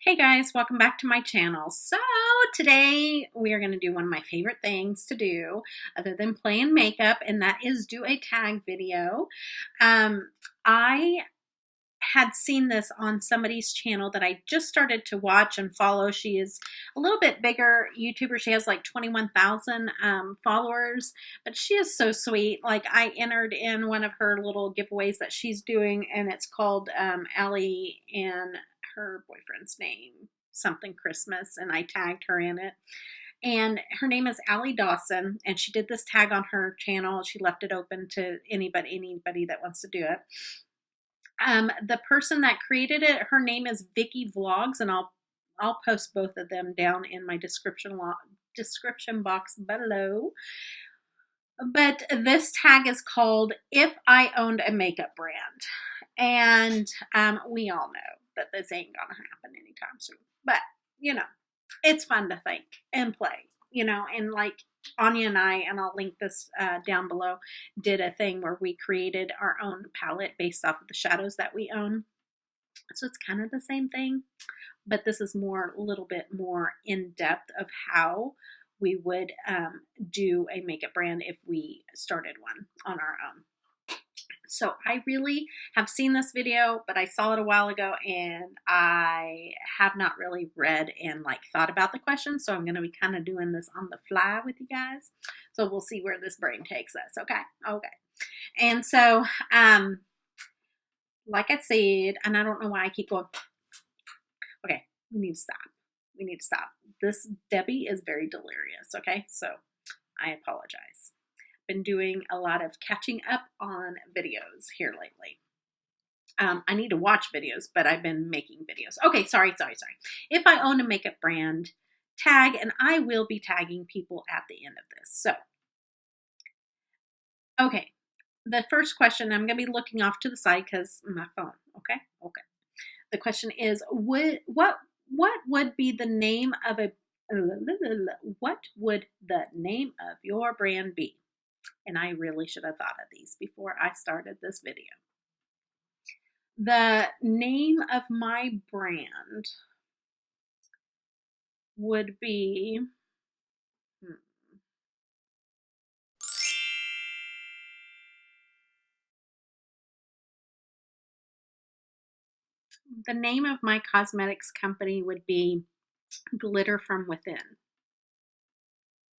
Hey guys, welcome back to my channel. So today we are going to do one of my favorite things to do other than playing makeup, and that is do a tag video. I had seen this on somebody's channel that I just started to watch and follow. She is a little bit bigger YouTuber. She has like 21,000 followers, but she is so sweet. Like, I entered in one of her little giveaways that she's doing, and it's called Allie and her boyfriend's name, something Christmas, and I tagged her in it. And her name is Allie Dawson, and she did this tag on her channel. She left it open to anybody that wants to do it. The person that created it, her name is Vicky Vlogs, and I'll post both of them down in my description box below. But this tag is called "If I Owned a Makeup Brand," and we all know that this ain't gonna happen anytime soon. But you know, it's fun to think and play. And like Anya and I, and I'll link this down below, did a thing where we created our own palette based off of the shadows that we own. So it's kind of the same thing, but this is a little bit more in depth of how we would do a makeup brand if we started one on our own. So I really have seen this video, but I saw it a while ago and I have not really read and thought about the questions. So I'm going to be kind of doing this on the fly with you guys. So we'll see where this brain takes us. Okay. And so, like I said, and I don't know why I keep going. Okay. We need to stop. This Debbie is very delirious. Okay. So I apologize. Been doing a lot of catching up on videos here lately. I need to watch videos, but I've been making videos. Okay, sorry. If I own a makeup brand, tag, and I will be tagging people at the end of this. So, okay, the first question, I'm going to be looking off to the side because my phone. Okay. The question is, what would be the name of what would the name of your brand be? And I really should have thought of these before I started this video. The name of my brand would be, the name of my cosmetics company would be Glitter from Within.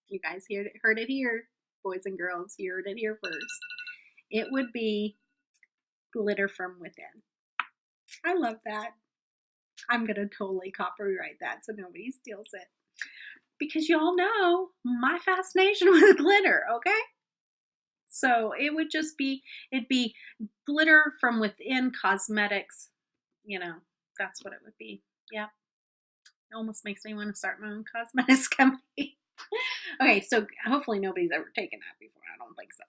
You guys heard it here, boys and girls. You heard it here first. It would be Glitter from Within. I love that. I'm going to totally copyright that so nobody steals it. Because y'all know my fascination with glitter, okay? So it would just be, it'd be Glitter from Within Cosmetics. That's what it would be. Yeah. It almost makes me want to start my own cosmetics company. Okay, so hopefully nobody's ever taken that before. I don't think so.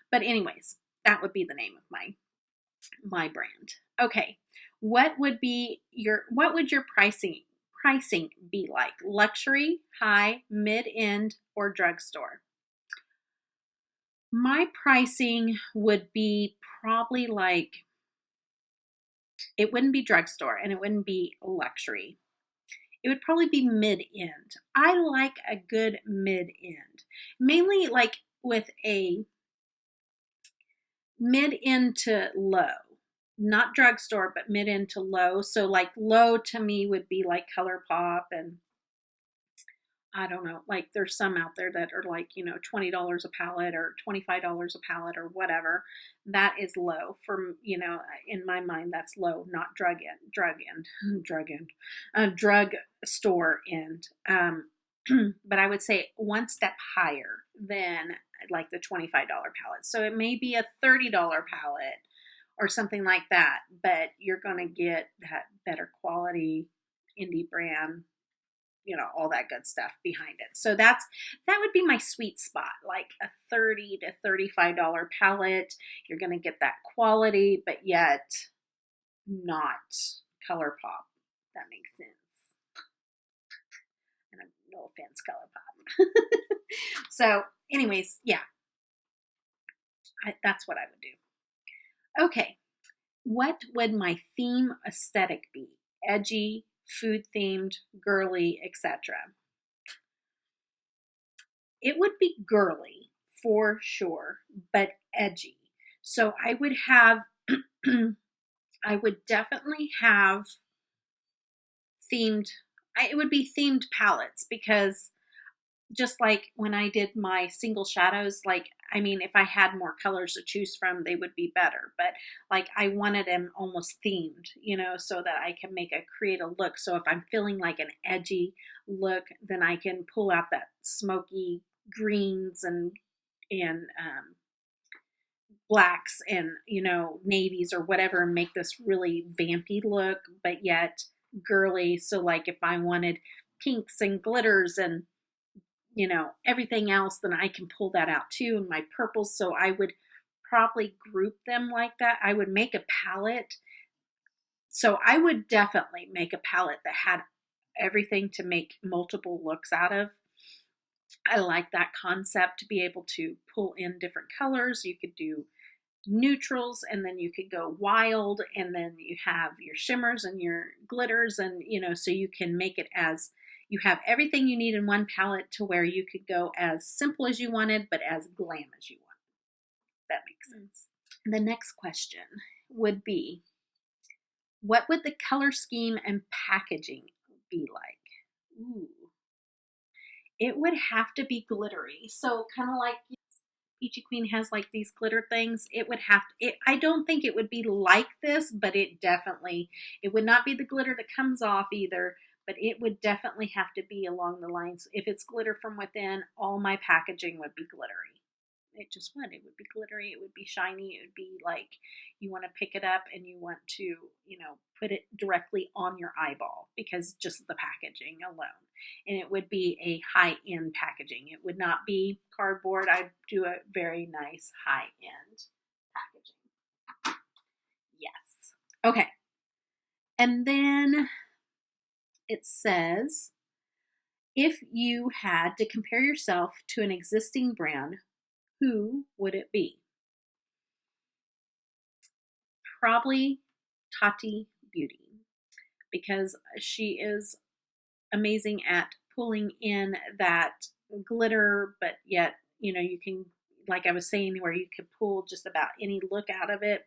But anyways, that would be the name of my brand. Okay. What would your pricing be like? Luxury, high, mid-end, or drugstore? My pricing would be probably it wouldn't be drugstore and it wouldn't be luxury. It would probably be mid-end. I like a good mid-end. Mainly with a mid-end to low. Not drugstore, but mid-end to low. So low to me would be like ColourPop, and I don't know, there's some out there that are $20 a palette or $25 a palette or whatever. That is low for, in my mind, that's low, not drug store end. But I would say one step higher than the $25 palette. So it may be a $30 palette or something like that, but you're going to get that better quality indie brand, all that good stuff behind it. So that would be my sweet spot, like a $30 to $35 palette. You're going to get that quality, but yet not ColourPop. That makes sense. And no offense, ColourPop. So anyways, yeah, that's what I would do. Okay. What would my theme aesthetic be? Edgy, food themed, girly, etc. It would be girly for sure, but edgy. So I would have, I would definitely have themed, it would be themed palettes, because just like when I did my single shadows, like, I mean, if I had more colors to choose from, they would be better. But like, I wanted them almost themed, so that I can create a look. So if I'm feeling like an edgy look, then I can pull out that smoky greens and blacks and, navies or whatever, and make this really vampy look, but yet girly. So like if I wanted pinks and glitters and everything else, then I can pull that out too, and my purples. So I would probably group them like that. I would make a palette. So I would definitely make a palette that had everything to make multiple looks out of. I like that concept, to be able to pull in different colors. You could do neutrals, and then you could go wild, and then you have your shimmers and your glitters, and so you can make it as, you have everything you need in one palette, to where you could go as simple as you wanted, but as glam as you wanted. That makes sense. The next question would be, what would the color scheme and packaging be like? Ooh. It would have to be glittery. So kind of like Peachy Queen has like these glitter things. It would have to, I don't think it would be like this, but it would not be the glitter that comes off either, but it would definitely have to be along the lines. If it's glitter from within, all my packaging would be glittery. It just would. It would be glittery. It would be shiny. It would be like you want to pick it up and you want to, put it directly on your eyeball, because just the packaging alone. And it would be a high-end packaging. It would not be cardboard. I'd do a very nice high-end packaging. Yes. Okay. And then it says, if you had to compare yourself to an existing brand, who would it be? Probably Tati Beauty, because she is amazing at pulling in that glitter, but yet, you can, like I was saying, where you could pull just about any look out of it,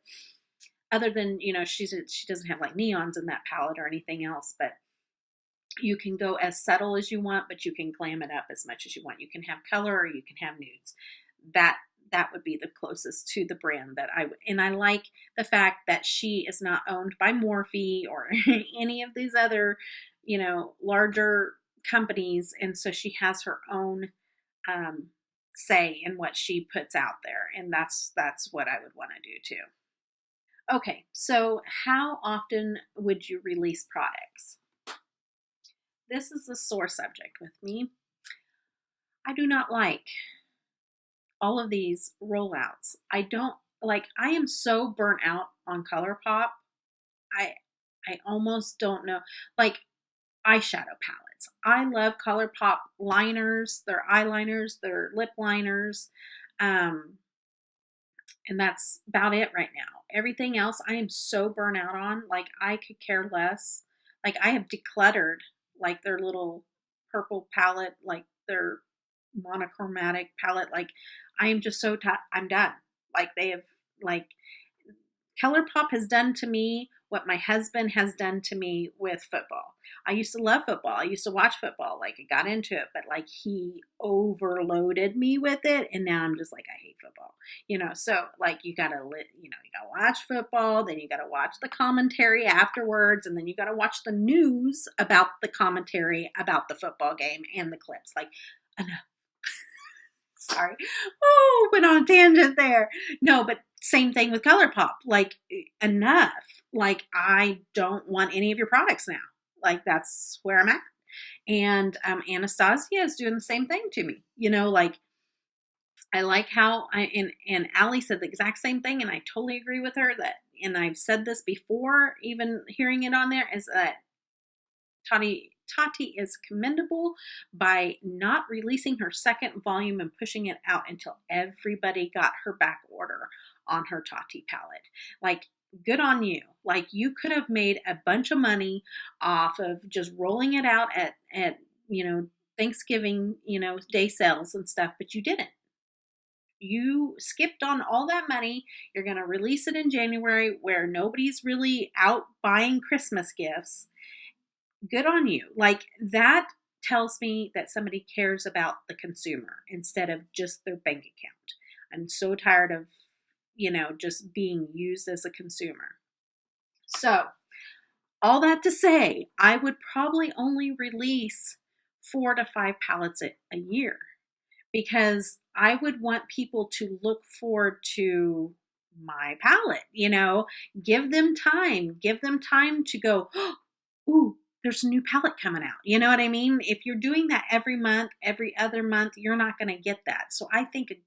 other than, she doesn't have like neons in that palette or anything else, but you can go as subtle as you want, but you can glam it up as much as you want. You can have color or you can have nudes. That would be the closest to the brand that I would. And I like the fact that she is not owned by Morphe or any of these other, larger companies. And so she has her own say in what she puts out there. And that's what I would want to do too. Okay, so how often would you release products? This is a sore subject with me. I do not like all of these rollouts. I am so burnt out on ColourPop. I almost don't know. Like eyeshadow palettes. I love ColourPop liners, their eyeliners, their lip liners. And that's about it right now. Everything else I am so burnt out on. Like I could care less. Like I have decluttered like their little purple palette, like their monochromatic palette. Like I am just so I'm done. Like they have, like, ColourPop has done to me what my husband has done to me with football. I used to love football. I used to watch football. Like I got into it, but like he overloaded me with it, and now I'm just like, I hate football. So like you gotta watch football, then you gotta watch the commentary afterwards, and then you gotta watch the news about the commentary about the football game and the clips. Like, enough. Sorry. Oh, went on a tangent there. No, but same thing with ColourPop. Like, enough. Like, I don't want any of your products now. Like, that's where I'm at. And Anastasia is doing the same thing to me. Like, I like how and Allie said the exact same thing, and I totally agree with her that, and I've said this before, even hearing it on there, is that Tati is commendable by not releasing her second volume and pushing it out until everybody got her back order on her Tati palette. Like, good on you. Like, you could have made a bunch of money off of just rolling it out at Thanksgiving, day sales and stuff, but you didn't. You skipped on all that money. You're going to release it in January where nobody's really out buying Christmas gifts. Good on you. Like, that tells me that somebody cares about the consumer instead of just their bank account. I'm so tired of, just being used as a consumer. So, all that to say, I would probably only release 4 to 5 palettes a year, because I would want people to look forward to my palette, give them time to go, oh, ooh, there's a new palette coming out. You know what I mean? If you're doing that every month, every other month, you're not going to get that. So I think a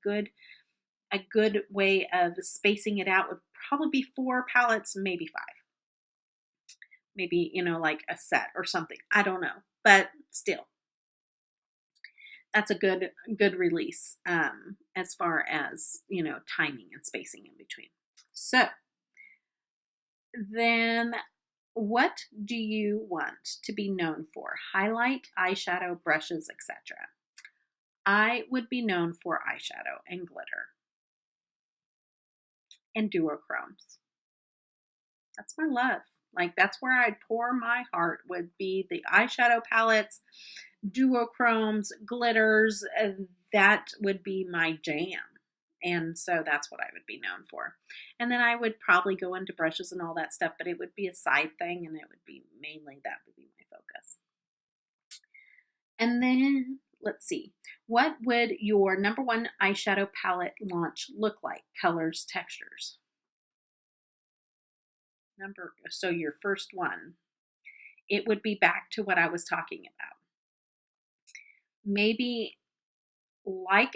good way of spacing it out would probably be 4 palettes, maybe 5. Maybe, like a set or something. I don't know. But still, that's a good release as far as, timing and spacing in between. So then, what do you want to be known for? Highlight, eyeshadow, brushes, etc. I would be known for eyeshadow and glitter and duochromes. That's my love. Like, that's where I'd pour my heart, would be the eyeshadow palettes, duochromes, glitters. That would be my jam. And so that's what I would be known for. And then I would probably go into brushes and all that stuff, but it would be a side thing, and it would be mainly, that would be my focus. And then, let's see. What would your number 1 eyeshadow palette launch look like? Colors, textures. So your first one, it would be back to what I was talking about. Maybe like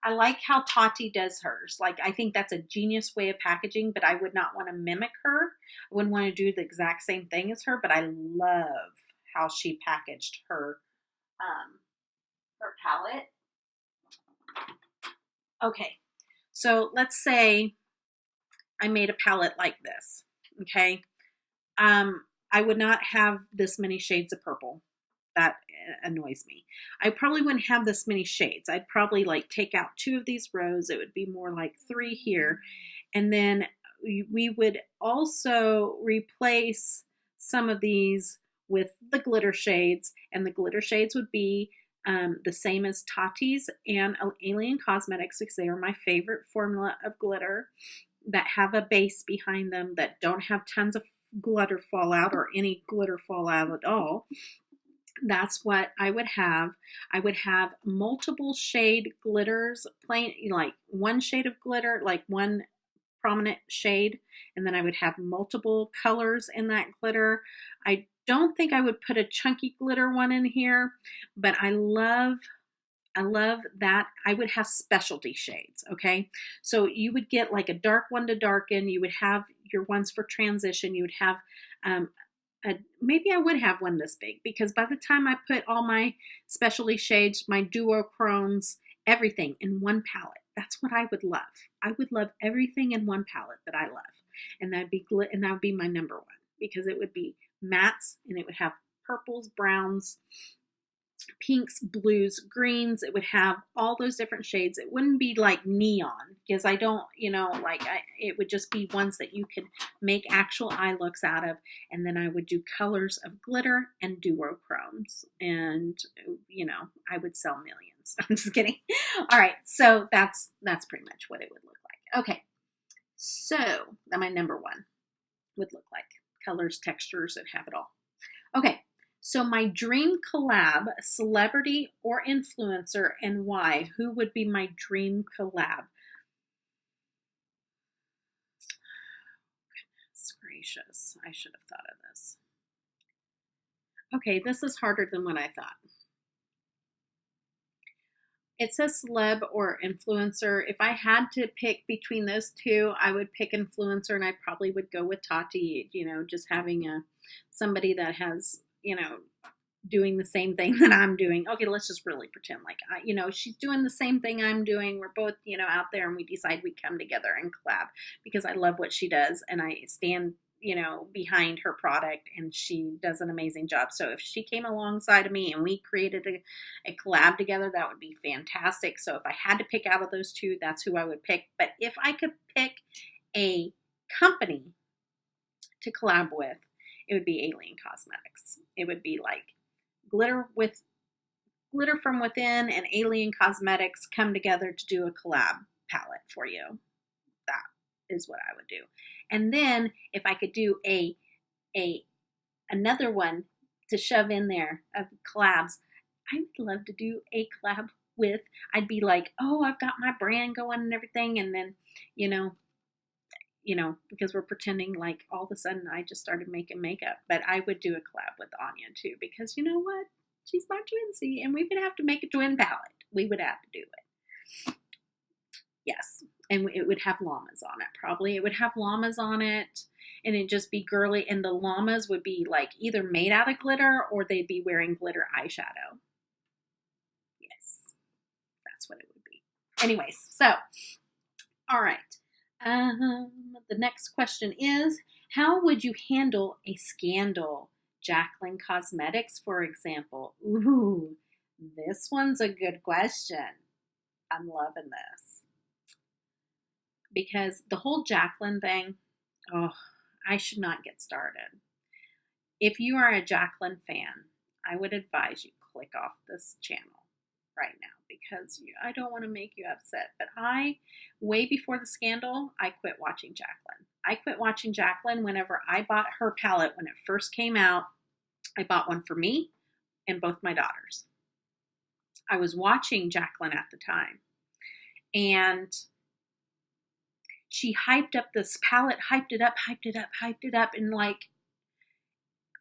I like how Tati does hers. Like, I think that's a genius way of packaging, but I would not want to mimic her. I wouldn't want to do the exact same thing as her, but I love how she packaged her palette. Okay, so let's say I made a palette like this, okay? I would not have this many shades of purple. That annoys me. I probably wouldn't have this many shades. I'd probably take out 2 of these rows. It would be more like 3 here. And then we would also replace some of these with the glitter shades. And the glitter shades would be the same as Tati's and Alien Cosmetics, because they are my favorite formula of glitter, that have a base behind them, that don't have tons of glitter fallout or any glitter fallout at all. That's what I would have. I would have multiple shade glitters, plain, like 1 shade of glitter, like 1 prominent shade, and then I would have multiple colors in that glitter. I don't think I would put a chunky glitter one in here, but I love that. I would have specialty shades, okay? So you would get like a dark one to darken. You would have your ones for transition. You would have, maybe I would have one this big, because by the time I put all my specialty shades, my duochromes, everything in 1 palette, that's what I would love. I would love everything in 1 palette that I love. And that would be my number 1, because it would be mattes, and it would have purples, browns, pinks, blues, greens. It would have all those different shades. It wouldn't be like neon, because I don't, it would just be ones that you could make actual eye looks out of. And then I would do colors of glitter and duochromes, and I would sell millions. I'm just kidding. All right, so that's pretty much what it would look like. Okay, so that my number 1 would look like. Colors, textures, and have it all. Okay. So my dream collab, celebrity or influencer, and why? Who would be my dream collab? Goodness gracious, I should have thought of this. Okay, this is harder than what I thought. It says celeb or influencer. If I had to pick between those 2, I would pick influencer, and I probably would go with Tati, just having somebody that has, doing the same thing that I'm doing. Okay, let's just really pretend like she's doing the same thing I'm doing. We're both, out there, and we decide we come together and collab because I love what she does and I stand, behind her product, and she does an amazing job. So if she came alongside of me and we created a collab together, that would be fantastic. So if I had to pick out of those two, that's who I would pick. But if I could pick a company to collab with, it would be Alien Cosmetics. It would be like Glitter from Within and Alien Cosmetics come together to do a collab palette for you. That is what I would do. And then if I could do another one to shove in there of collabs, I would love to do a collab with, I'd be like, oh, I've got my brand going and everything. And then, because we're pretending like all of a sudden I just started making makeup. But I would do a collab with Anya too, because you know what? She's my twinsy, and we would have to make a twin palette. We would have to do it. Yes. And it would have llamas on it, probably. It would have llamas on it, and it'd just be girly. And the llamas would be like either made out of glitter or they'd be wearing glitter eyeshadow. Yes. That's what it would be. Anyways, so, all right. The next question is, how would you handle a scandal? Jaclyn Cosmetics, for example. Ooh, this one's a good question. I'm loving this. Because the whole Jaclyn thing, I should not get started. If you are a Jaclyn fan, I would advise you click off this channel right now, because I don't want to make you upset. But way before the scandal, I quit watching Jaclyn. I quit watching Jaclyn whenever I bought her palette when it first came out. I bought one for me and both my daughters. I was watching Jaclyn at the time, and she hyped up this palette, hyped it up, and like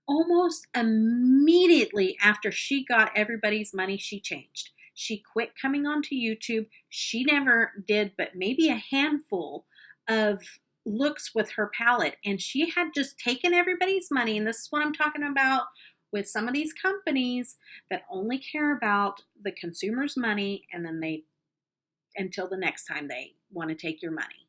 almost immediately after she got everybody's money, she changed. She quit coming onto YouTube. She never did but maybe a handful of looks with her palette, and she had just taken everybody's money. And this is what I'm talking about with some of these companies that only care about the consumer's money, and then until the next time they want to take your money.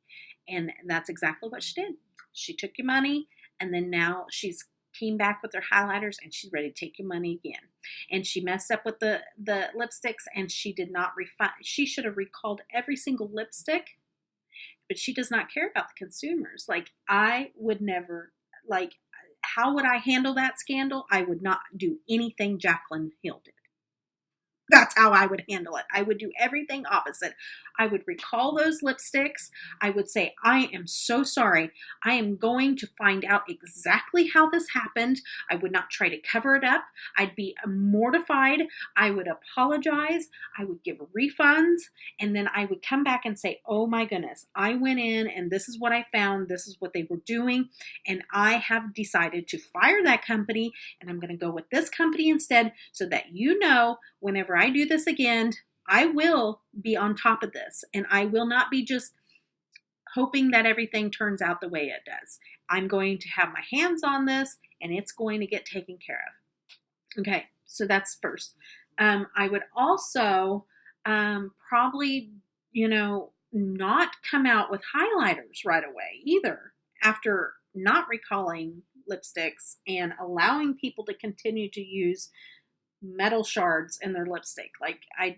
And that's exactly what she did. She took your money, and then now she's came back with her highlighters, and she's ready to take your money again. And she messed up with the lipsticks, and she did not refine. She should have recalled every single lipstick, but she does not care about the consumers. Like, I would never, like, how would I handle that scandal? I would not do anything Jaclyn Hill did. That's how I would handle it. I would do everything opposite. I would recall those lipsticks. I would say, I am so sorry. I am going to find out exactly how this happened. I would not try to cover it up. I'd be mortified. I would apologize. I would give refunds. And then I would come back and say, oh my goodness, I went in and this is what I found. This is what they were doing. And I have decided to fire that company, and I'm going to go with this company instead, so that whenever I do this again, I will be on top of this, and I will not be just hoping that everything turns out the way it does. I'm going to have my hands on this, and it's going to get taken care of. Okay, so that's first. I would also probably, not come out with highlighters right away either, after not recalling lipsticks and allowing people to continue to use metal shards in their lipstick. Like, I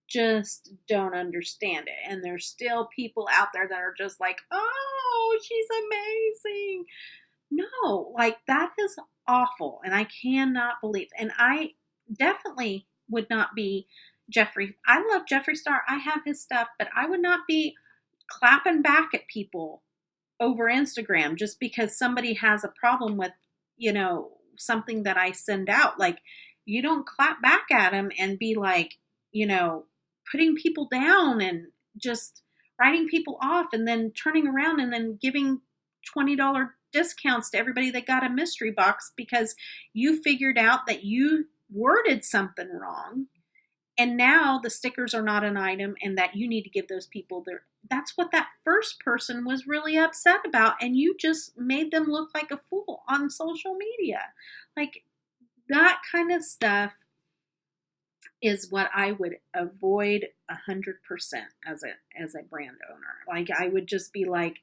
just don't understand it. And there's still people out there that are just like, oh, she's amazing. No, like, that is awful. And I cannot believe, and I definitely would not be Jeffree. I love Jeffree Star. I have his stuff, but I would not be clapping back at people over Instagram just because somebody has a problem with, something that I send out. Like, you don't clap back at them and be like, putting people down and just writing people off, and then turning around and then giving $20 discounts to everybody that got a mystery box because you figured out that you worded something wrong, and now the stickers are not an item, and that you need to give those people that's what that first person was really upset about, and you just made them look like a fool on social media. Like, that kind of stuff is what I would avoid 100% as a brand owner. Like, I would just be like,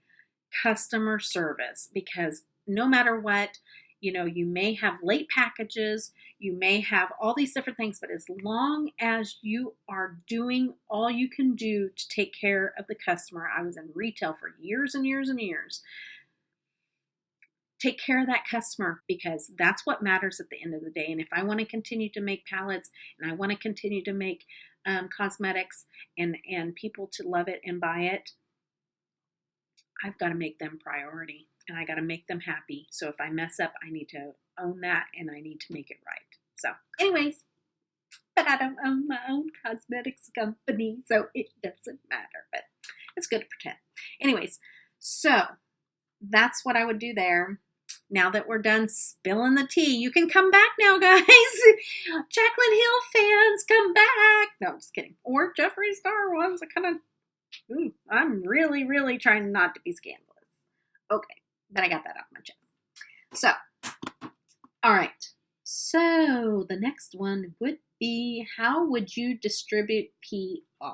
customer service, because no matter what, you may have late packages, you may have all these different things, but as long as you are doing all you can do to take care of the customer. I was in retail for years and years and years. Take care of that customer, because that's what matters at the end of the day. And if I want to continue to make palettes, and I want to continue to make cosmetics, and people to love it and buy it, I've got to make them priority, and I got to make them happy. So if I mess up, I need to own that, and I need to make it right. So anyways, but I don't own my own cosmetics company, so it doesn't matter, but it's good to pretend. Anyways, so that's what I would do there. Now that we're done spilling the tea, you can come back now, guys. Jaclyn Hill fans, come back. No, I'm just kidding. Or Jeffree Star ones. I'm really, really trying not to be scandalous. Okay, but I got that off my chest. So, all right. So the next one would be, how would you distribute PR?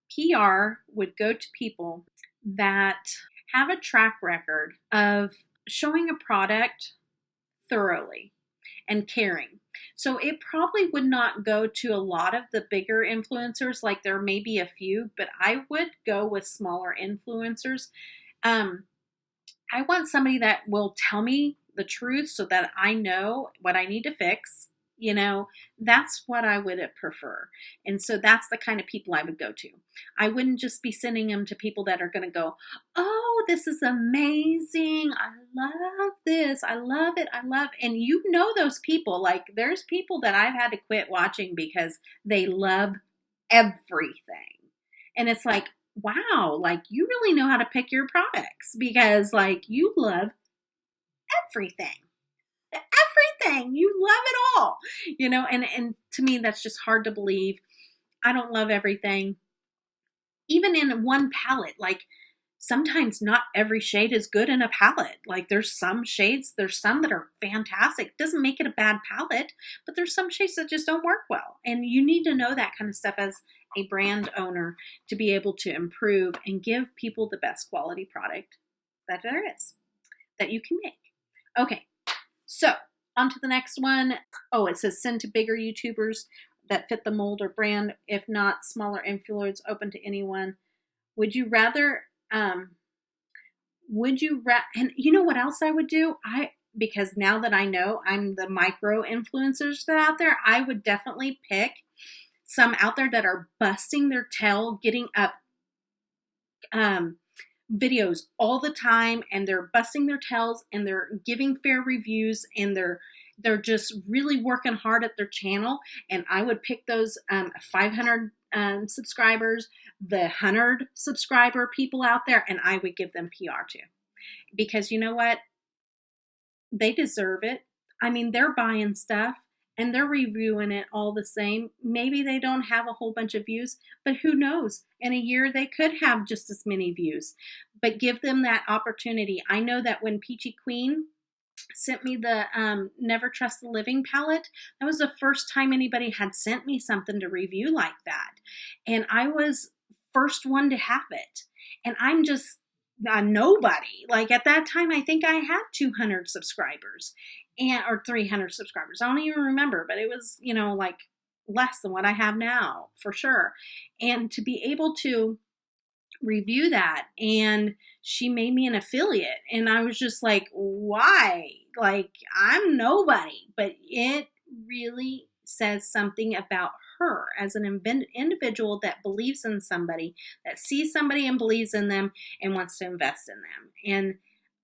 PR would go to people that have a track record of showing a product thoroughly and caring. So it probably would not go to a lot of the bigger influencers, like there may be a few, but I would go with smaller influencers. I want somebody that will tell me the truth so that I know what I need to fix. That's what I would prefer. And so that's the kind of people I would go to. I wouldn't just be sending them to people that are going to go, oh, this is amazing. I love this. I love it. I love it. And those people, like there's people that I've had to quit watching because they love everything. And it's like, wow, like you really know how to pick your products, because like you love everything. Everything. You love it all, and to me, that's just hard to believe. I don't love everything. Even in one palette, like sometimes not every shade is good in a palette. Like there's some shades, there's some that are fantastic. It doesn't make it a bad palette, but there's some shades that just don't work well. And you need to know that kind of stuff as a brand owner to be able to improve and give people the best quality product that there is, that you can make. Okay. So on to the next one. Oh, it says send to bigger YouTubers that fit the mold or brand. If not, smaller influencers open to anyone. Would you rather, and you know what else I would do? Because now that I know I'm the micro influencers that are out there, I would definitely pick some out there that are busting their tail, getting up, videos all the time, and they're busting their tails, and they're giving fair reviews, and they're just really working hard at their channel. And I would pick those 500 subscribers, the 100 subscriber people out there, and I would give them PR too, because you know what, they deserve it. I mean, they're buying stuff and they're reviewing it all the same. Maybe they don't have a whole bunch of views, but who knows? In a year, they could have just as many views, but give them that opportunity. I know that when Peachy Queen sent me the Never Trust the Living palette, that was the first time anybody had sent me something to review like that. And I was first one to have it. And I'm just a nobody. Like at that time, I think I had 200 subscribers or 300 subscribers. I don't even remember, but it was, like less than what I have now for sure. And to be able to review that, and she made me an affiliate, and I was just like, why? Like, I'm nobody, but it really says something about her as an individual that believes in somebody, that sees somebody and believes in them and wants to invest in them. And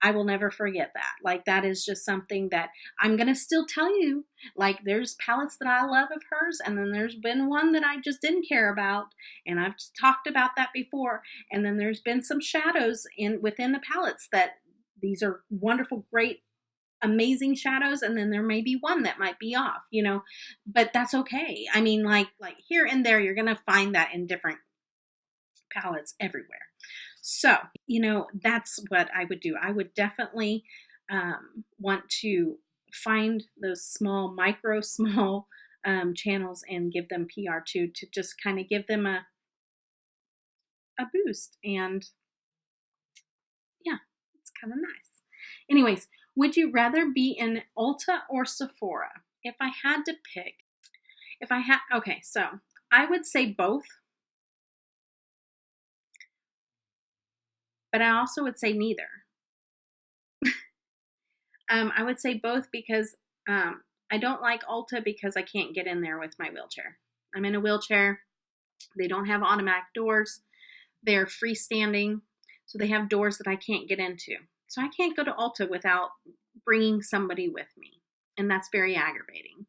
I will never forget that. Like, that is just something that I'm going to still tell you. Like, there's palettes that I love of hers, and then there's been one that I just didn't care about, and I've talked about that before. And then there's been some shadows within the palettes that these are wonderful, great, amazing shadows, and then there may be one that might be off, but that's okay. I mean, like here and there, you're going to find that in different palettes everywhere. So, that's what I would do. I would definitely want to find those small channels and give them PR to just kind of give them a boost. And yeah, it's kind of nice. Anyways, would you rather be in Ulta or Sephora? If I had to pick, okay, so I would say both, but I also would say neither. I would say both because I don't like Ulta because I can't get in there with my wheelchair. I'm in a wheelchair. They don't have automatic doors. They're freestanding, so they have doors that I can't get into. So I can't go to Ulta without bringing somebody with me, and that's very aggravating.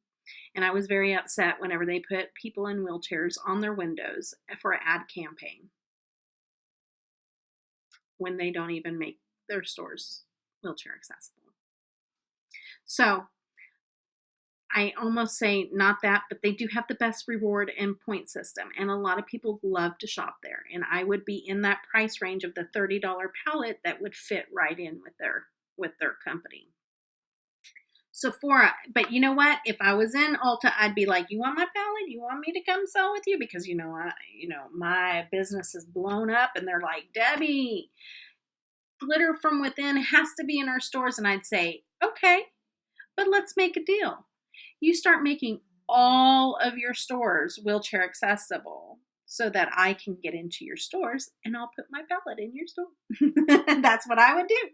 And I was very upset whenever they put people in wheelchairs on their windows for an ad campaign when they don't even make their stores wheelchair accessible. So I almost say not that, but they do have the best reward and point system, and a lot of people love to shop there. And I would be in that price range of the $30 palette that would fit right in with their company. Sephora, but you know what? If I was in Ulta, I'd be like, "You want my palette? You want me to come sell with you?" Because my business is blown up, and they're like, "Debbie, glitter from within has to be in our stores." And I'd say, "Okay, but let's make a deal. You start making all of your stores wheelchair accessible so that I can get into your stores, and I'll put my palette in your store." That's what I would do.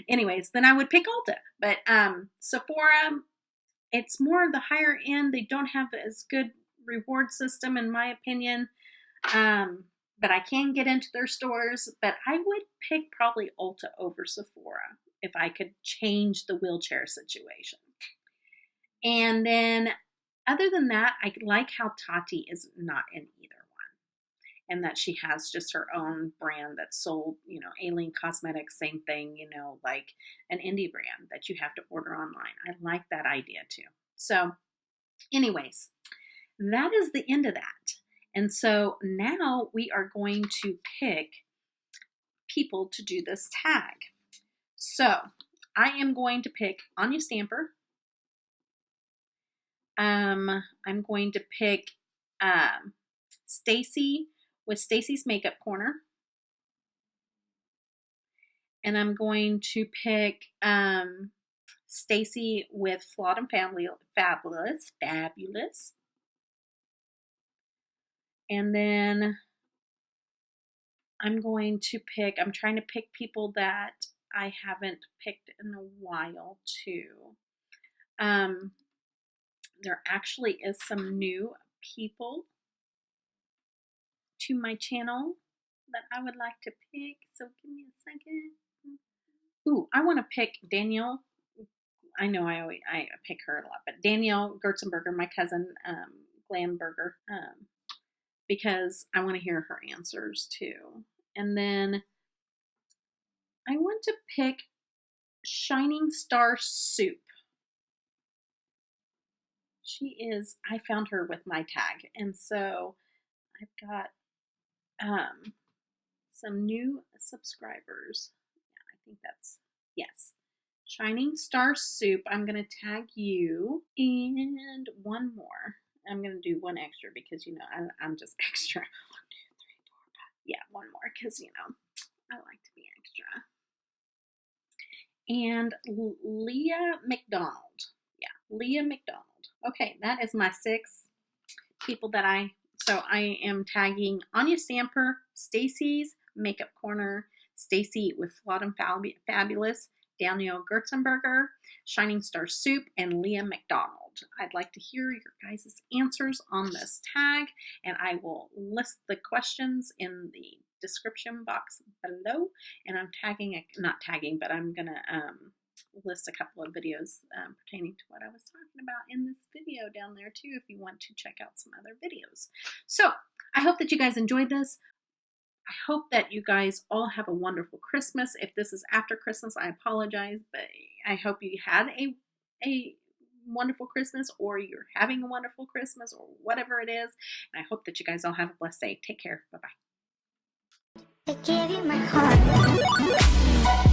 Anyways, then I would pick Ulta. But Sephora, it's more of the higher end. They don't have as good reward system, in my opinion. But I can get into their stores. But I would pick probably Ulta over Sephora if I could change the wheelchair situation. And then other than that, I like how Tati is not in either one, and that she has just her own brand that's sold, Aileen Cosmetics, same thing, like an indie brand that you have to order online. I like that idea too. So anyways, that is the end of that. And so now we are going to pick people to do this tag. So I am going to pick Anya Stamper. I'm going to pick Stacy with Stacy's Makeup Corner. And I'm going to pick Stacy with Flawed and Fabulous. And then I'm trying to pick people that I haven't picked in a while too. There actually is some new people to my channel that I would like to pick. So give me a second. Ooh, I want to pick Danielle. I know I pick her a lot, but Danielle Gertzenberger, my cousin Glamberger, because I want to hear her answers too. And then I want to pick Shining Star Soup. I found her with my tag, and so I've got some new subscribers. Yeah, I think yes. Shining Star Soup, I'm going to tag you, and one more. I'm going to do one extra because, I'm just extra. 1, 2, 3, 4, 5. Yeah, one more because, I like to be extra. And Leah McDonald. Yeah, Leah McDonald. Okay, that is my 6 people so I am tagging Anya Stamper, Stacy's Makeup Corner, Stacy with Flawed and Fabulous, Danielle Gertzenberger, Shining Star Soup, and Leah McDonald. I'd like to hear your guys' answers on this tag, and I will list the questions in the description box below, and I'm I'm going to list a couple of videos pertaining to what I was talking about in this video down there too, if you want to check out some other videos. So I hope that you guys enjoyed this. I hope that you guys all have a wonderful Christmas. If this is after Christmas, I apologize, but I hope you had a wonderful Christmas, or you're having a wonderful Christmas, or whatever it is. And I hope that you guys all have a blessed day. Take care. Bye-bye. I gave you my heart.